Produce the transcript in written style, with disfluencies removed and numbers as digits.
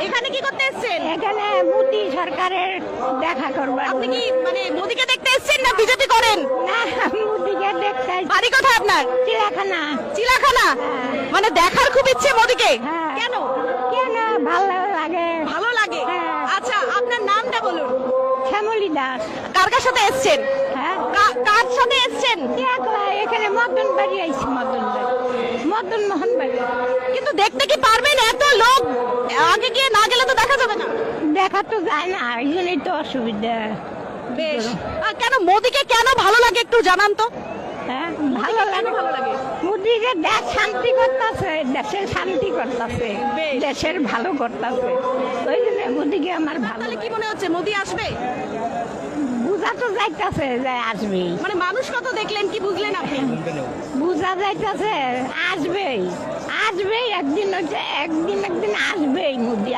এখানে কি করতে এসেছেন? এখানে মোদি সরকারের দেখা করবার। আপনি কি মানে মোদিকে দেখতে এসেছেন না বিজেপি করেন? না, মোদিকে দেখতে। বাড়ি কোথায় আপনার? চিড়াখানা। চিলাখানা। মানে দেখার খুব ইচ্ছে মোদিকে। হ্যাঁ। কেন? কেন ভালো লাগে? ভালো লাগে। হ্যাঁ। আচ্ছা, আপনার নামটা বলুন। শ্যামলী দাস। কার কার সাথে এসেছেন? হ্যাঁ, কার সাথে এসেছেন? একলা এখানে মদন বাড়ি আইছি। মদন মোহন বাড়ি। কিন্তু দেখতে কি পারবেন এত লোক? আগে গিয়ে না গেলে তো দেখা যাবে না। দেখা তো যায় না, এই জন্যই তো অসুবিধা। বেশ। আর কেন মোদিকে কেন ভালো লাগে একটু জানান তো। হ্যাঁ, ভালো ভালো লাগে, লাগে। ভালো লাগে। মোদিকে দেশ শান্তি করতেছে, দেশের শান্তি করতেছে, বেশ। দেশের ভালো করতেছে। ওই জন্য মোদিকে আমার ভালো তাহলে কি লাগে। মনে হচ্ছে মোদি আসবে? বুঝা তো যাইতেছে যে আসবেই, মানে মানুষ কত দেখলেন, কি বুঝলেন আপনি? বুঝা যাইতেছে আসবেই, আসবেই একদিন, একদিন আসবেই মোদি।